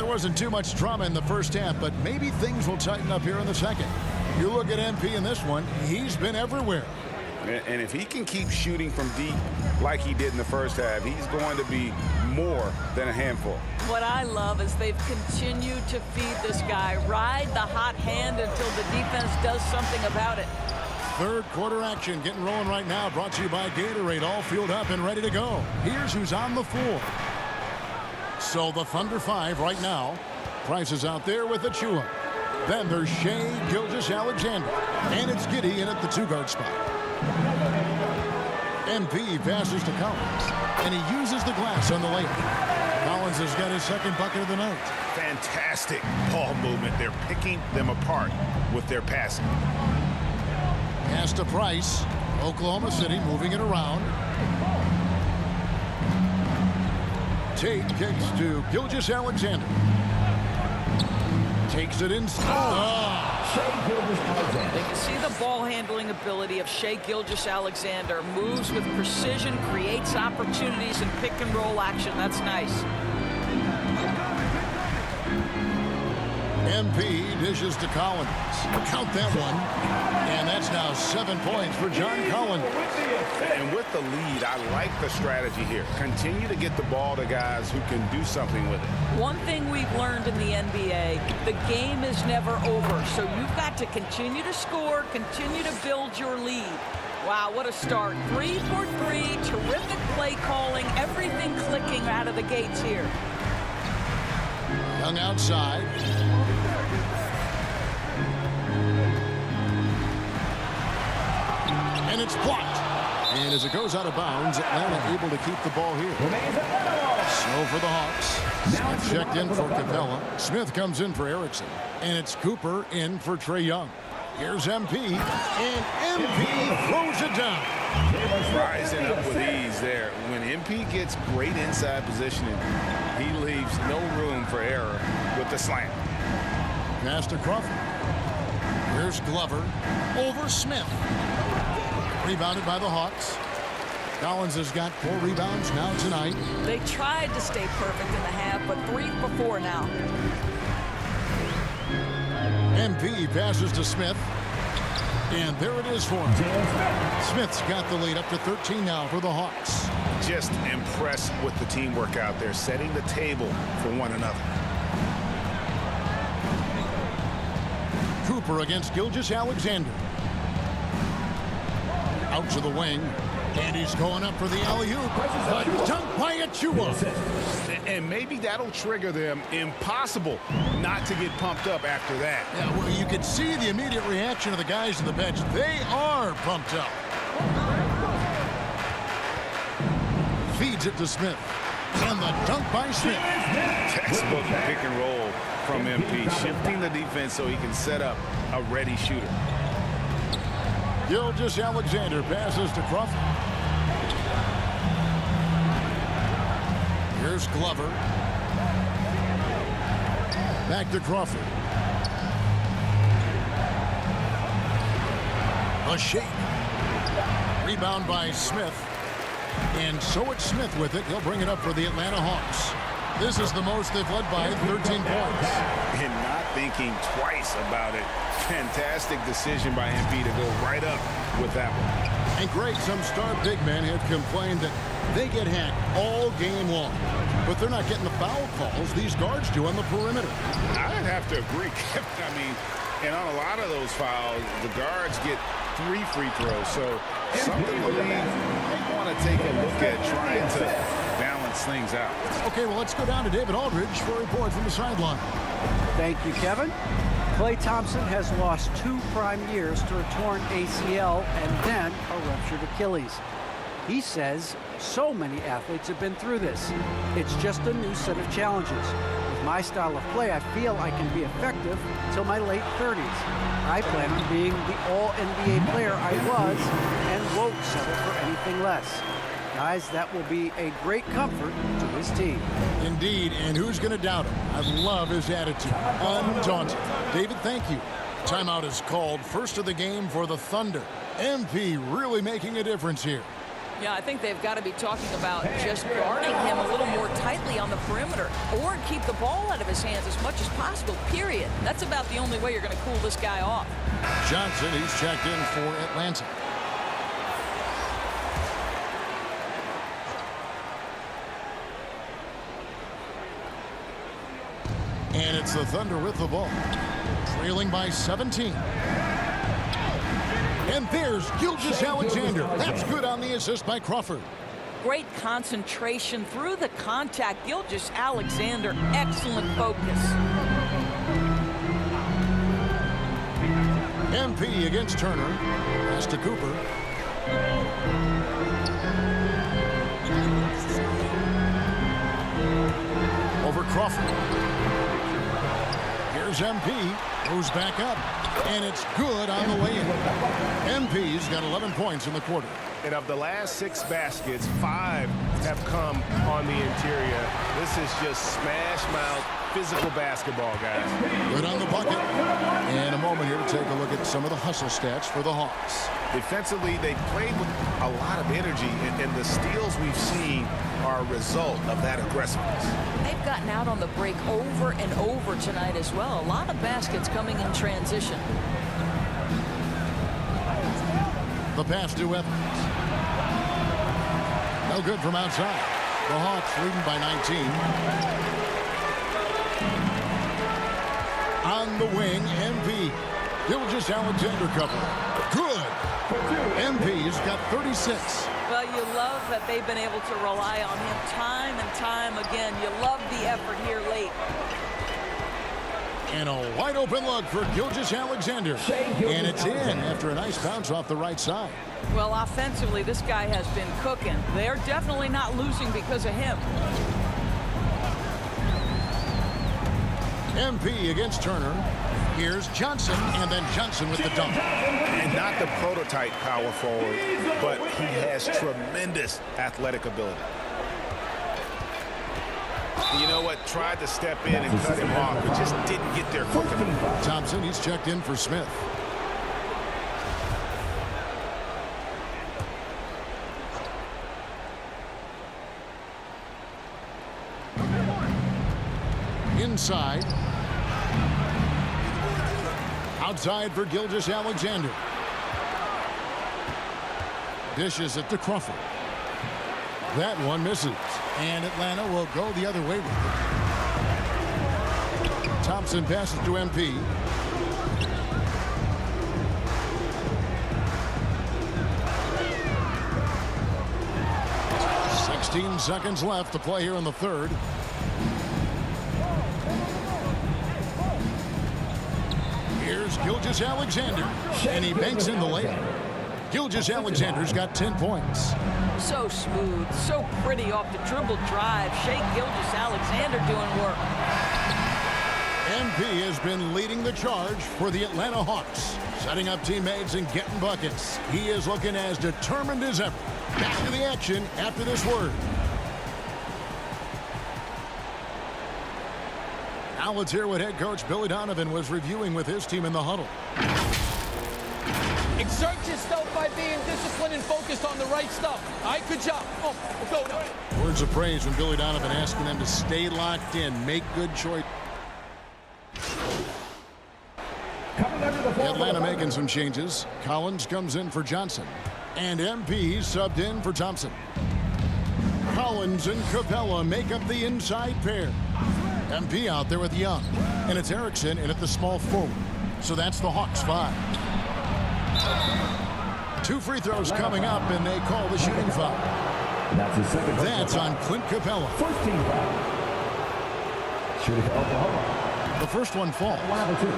wasn't too much drama in the first half, but maybe things will tighten up here in the second. You look at MP in this one, he's been everywhere. And if he can keep shooting from deep like he did in the first half, he's going to be more than a handful. What I love is they've continued to feed this guy, ride the hot hand until the defense does something about it. Third quarter action getting rolling right now, brought to you by Gatorade, all fueled up and ready to go. Here's who's on the floor. So the Thunder 5 right now. Price is out there with Achua. Then there's Shai Gilgeous-Alexander. And it's Giddey in at the two-guard spot. MP passes to Collins. And he uses the glass on the layup. Collins has got his second bucket of the night. Fantastic ball movement. They're picking them apart with their passing. Pass to Price. Oklahoma City moving it around. Tate kicks to Gilgeous-Alexander. Takes it inside. They can see the ball handling ability of Shai Gilgeous-Alexander. Moves with precision, creates opportunities in pick and roll action. That's nice. MP dishes to Collins. Count that one. And that's now 7 points for John Collins. And with the lead, I like the strategy here. Continue to get the ball to guys who can do something with it. One thing we've learned in the NBA, the game is never over. So you've got to continue to score, continue to build your lead. Wow, what a start. 3 for 3, terrific play calling, everything clicking out of the gates here. Young outside. And it's blocked. And as it goes out of bounds, Atlanta able to keep the ball here. So for the Hawks. Smith checked in for Capella. Smith comes in for Erickson. And it's Cooper in for Trae Young. Here's MP. And MP throws it down. Rising up with ease there. When MP gets great inside positioning, he leaves no room for error with the slam. Pass to Crawford. Here's Glover over Smith. Rebounded by the Hawks. Collins has got 4 rebounds now tonight. They tried to stay perfect in the half, but 3 for 4 now. MP passes to Smith. And there it is for him. Smith's got the lead up to 13 now for the Hawks. Just impressed with the teamwork out there, setting the table for one another. Cooper against Gilgeous-Alexander. Out to the wing. And he's going up for the alley-oop. The dunk by Achua. And maybe that'll trigger them. Impossible not to get pumped up after that. Yeah, well, you could see the immediate reaction of the guys on the bench. They are pumped up. Feeds it to Smith. And the dunk by Smith. Textbook pick and roll from MP. Shifting the defense so he can set up a ready shooter. Gilgeous-Alexander passes to Crawford. Here's Glover. Back to Crawford. A shake. Rebound by Smith. And so it's Smith with it. He'll bring it up for the Atlanta Hawks. This is the most they've led by 13 points. And not thinking twice about it. Fantastic decision by MP to go right up with that one. And Greg, some star big men have complained that they get hacked all game long. But they're not getting the foul calls these guards do on the perimeter. I'd have to agree. I mean, and on a lot of those fouls, the guards get 3 free throws. So something the league might want to take a look at trying to balance things out. Okay, well, let's go down to David Aldridge for a report from the sideline. Thank you, Kevin. Klay Thompson has lost 2 prime years to a torn ACL and then a ruptured Achilles. He says so many athletes have been through this. It's just a new set of challenges. With my style of play, I feel I can be effective until my late 30s. I plan on being the all-NBA player I was and won't settle for anything less. Guys, that will be a great comfort to his team. Indeed, and who's going to doubt him? I love his attitude. Undaunted. David, thank you. Timeout is called. First of the game for the Thunder. MP really making a difference here. Yeah, I think they've got to be talking about just guarding him a little more tightly on the perimeter or keep the ball out of his hands as much as possible, period. That's about the only way you're going to cool this guy off. Johnson, he's checked in for Atlanta. And it's the Thunder with the ball, trailing by 17. And there's Gilgeous-Alexander. That's good on the assist by Crawford. Great concentration through the contact. Gilgeous-Alexander, excellent focus. MP against Turner. Pass to Cooper. Over Crawford. Here's MP, goes back up, and it's good on the way in. MP's got 11 points in the quarter. And of the last 6 baskets, 5 have come on the interior. This is just smash-mouth physical basketball, guys. Good on the bucket. And a moment here to take a look at some of the hustle stats for the Hawks. Defensively, they played with a lot of energy, and the steals we've seen are a result of that aggressiveness. They've gotten out on the break over and over tonight as well. A lot of baskets coming in transition. The pass to Evans. No good from outside. The Hawks leading by 19. On the wing, MP. Gilgeous-Alexander cover. Good. MP's got 36. Well, you love that they've been able to rely on him time and time again. You love the effort here late. And a wide open look for Gilgeous-Alexander. And it's in after a nice bounce off the right side. Well, offensively, this guy has been cooking. They're definitely not losing because of him. MP against Turner. Here's Johnson, and then Johnson with the dunk. And not the prototype power forward, but he has tremendous athletic ability. You know what? Tried to step in and cut him off, but just didn't get there quick enough. Thompson, he's checked in for Smith. Inside. Outside for Gilgeous-Alexander. Dishes it to Crawford. That one misses. And Atlanta will go the other way with it. Thompson passes to MP. "16 seconds left to play here in the third. Here's Gilgeous-Alexander, and he banks in the layup. Gilgeous-Alexander's got 10 points. So smooth, so pretty off the dribble drive. Shai Gilgeous-Alexander doing work. MP has been leading the charge for the Atlanta Hawks, setting up teammates and getting buckets. He is looking as determined as ever. Back to the action after this word. Now let's hear what head coach Billy Donovan was reviewing with his team in the huddle. Exert yourself by being disciplined and focused on the right stuff. All right, good job. Oh, go. Words of praise from Billy Donovan asking them to stay locked in, make good choices. Atlanta making some changes. Collins comes in for Johnson. And MP subbed in for Thompson. Collins and Capella make up the inside pair. MP out there with Young. And it's Erickson in at the small forward. So that's the Hawks 5. 2 free throws coming up, and they call the shooting foul. That's his second. That's on Clint Capella. First team foul. Shooting for Oklahoma. The first one falls. 1 of 2.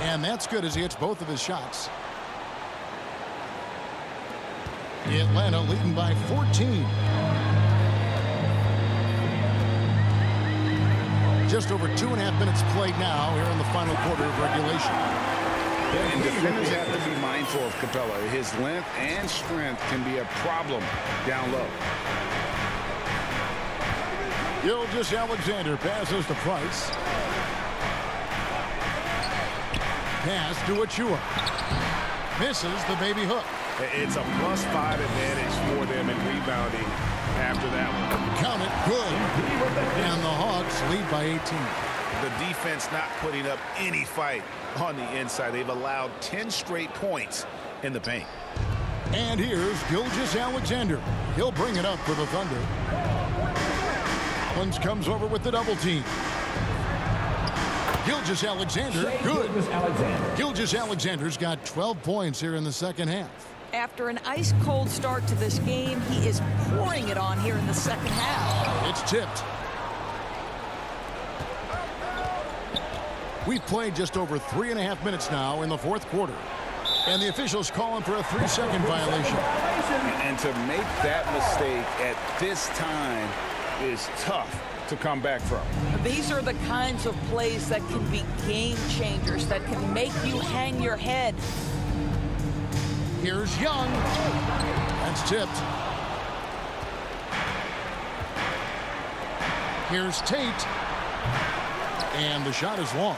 And that's good as he hits both of his shots. Atlanta leading by 14. Just over 2.5 minutes played now here in the final quarter of regulation. And defenders have to be mindful of Capella. His length and strength can be a problem down low. Gilgeous-Alexander passes to Price. Pass to Achua. Misses the baby hook. It's a +5 advantage for them in rebounding after that one. Count it, good. And the Hawks lead by 18. The defense not putting up any fight on the inside. They've allowed 10 straight points in the paint. And here's Gilgeous-Alexander. He'll bring it up for the Thunder. Collins comes over with the double team. Gilgeous-Alexander, good. Gilgeous-Alexander's got 12 points here in the second half. After an ice-cold start to this game, he is pouring it on here in the second half. It's tipped. We've played just over 3.5 minutes now in the fourth quarter. And the officials calling for a 3-second violation. And to make that mistake at this time is tough to come back from. These are the kinds of plays that can be game changers, that can make you hang your head. Here's Young. That's tipped. Here's Tate. And the shot is long.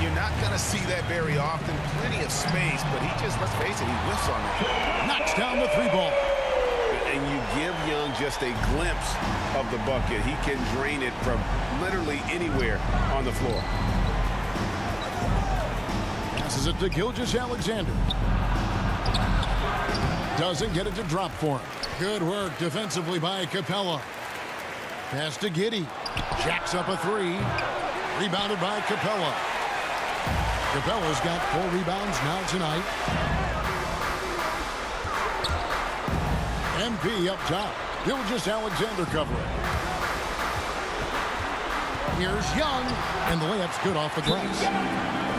You're not going to see that very often. Plenty of space, but he just, let's face it, he whiffs on it. Knocks down the 3-ball. And you give Young just a glimpse of the bucket. He can drain it from literally anywhere on the floor. Passes it to Gilgeous-Alexander. Doesn't get it to drop for him. Good work defensively by Capella. Pass to Giddey. Jacks up a 3. Rebounded by Capella. Capella's got 4 rebounds now tonight. MP up top. Gilgeous-Alexander covering. Here's Young. And the layup's good off the glass.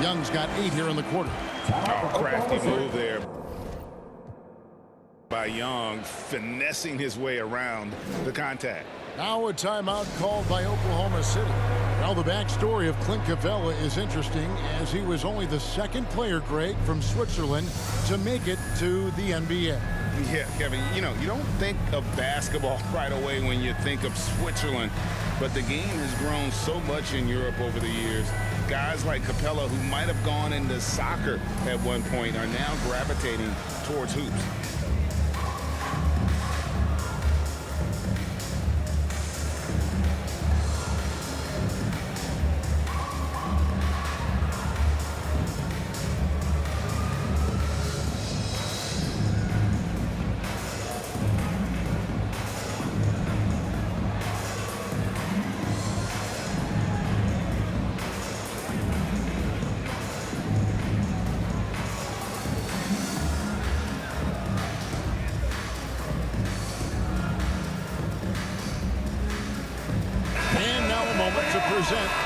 Young's got 8 here in the quarter. Oh, crafty move there by Young, finessing his way around the contact. Now a timeout called by Oklahoma City. Now the backstory of Clint Capella is interesting, as he was only the second player, Greg, from Switzerland to make it to the NBA. Yeah, Kevin, you know, you don't think of basketball right away when you think of Switzerland, but the game has grown so much in Europe over the years. Guys like Capella, who might have gone into soccer at one point, are now gravitating towards hoops.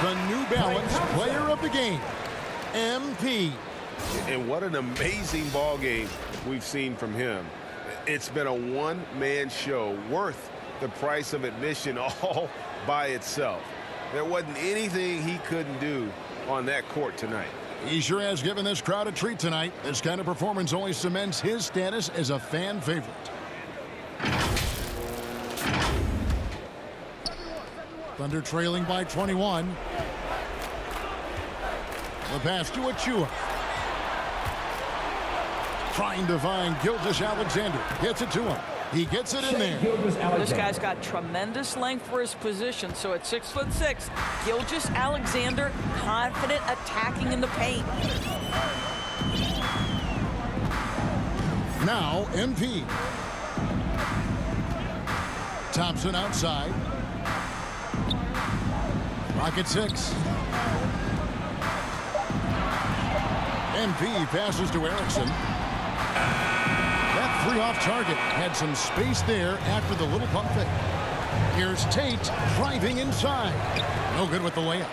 The New Balance Player of the Game, MP. And what an amazing ball game we've seen from him. It's been a one-man show worth the price of admission all by itself. There wasn't anything he couldn't do on that court tonight. He sure has given this crowd a treat tonight. This kind of performance only cements his status as a fan favorite. Thunder trailing by 21. The pass to Achua. Trying to find Gilgeous-Alexander. Gets it to him. He gets it in there. This guy's got tremendous length for his position. So at 6'6", Gilgeous-Alexander confident attacking in the paint. Now MP. Thompson outside. Rocket 6. MP passes to Erickson. That 3 off target had some space there after the little pump fake. Here's Tate driving inside. No good with the layup.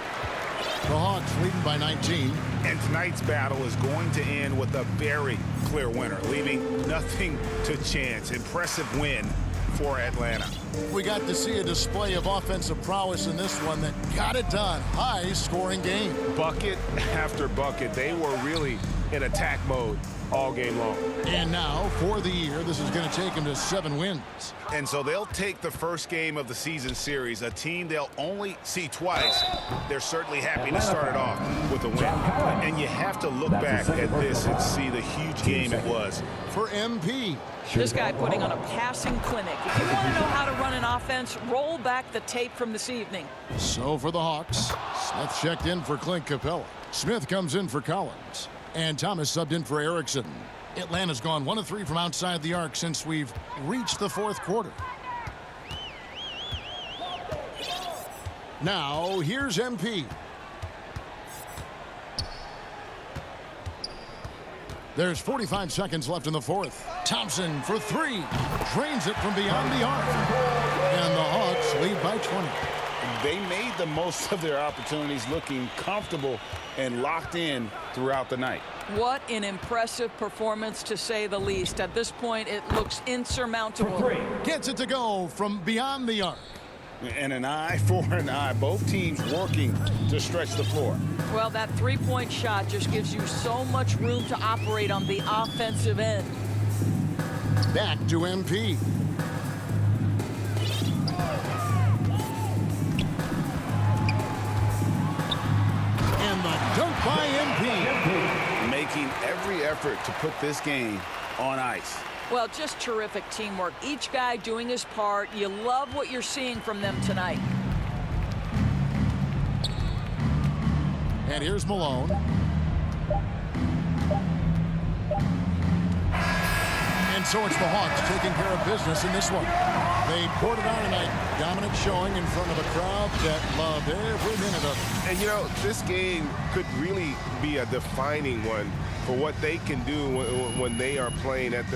The Hawks leading by 19. And tonight's battle is going to end with a very clear winner, leaving nothing to chance. Impressive win for Atlanta. We got to see a display of offensive prowess in this one that got it done. High-scoring game. Bucket after bucket. They were really in attack mode all game long. And now, for the year, this is going to take him to 7 wins. And so they'll take the first game of the season series, a team they'll only see twice. They're certainly happy to start it off with a win. And you have to look back at this and see the huge game it was. For MP. This guy putting on a passing clinic. If you want to know how to run an offense, roll back the tape from this evening. So for the Hawks, Smith checked in for Clint Capella. Smith comes in for Collins. And Thomas subbed in for Erickson. Atlanta's gone 1 of 3 from outside the arc since we've reached the 4th quarter. Now, here's MP. There's 45 seconds left in the 4th. Thompson for 3. Drains it from beyond the arc. And the Hawks lead by 20. They made the most of their opportunities, looking comfortable and locked in throughout the night. What an impressive performance, to say the least. At this point, it looks insurmountable. Gets it to go from beyond the arc. And an eye for an eye. Both teams working to stretch the floor. Well, that three-point shot just gives you so much room to operate on the offensive end. Back to MP. And the dunk by MP. Making every effort to put this game on ice. Well, just terrific teamwork. Each guy doing his part. You love what you're seeing from them tonight. And here's Malone. And so it's the Hawks taking care of business in this one. They poured it on tonight. Dominant showing in front of a crowd that loved every minute of it. And, you know, this game could really be a defining one for what they can do when they are playing at their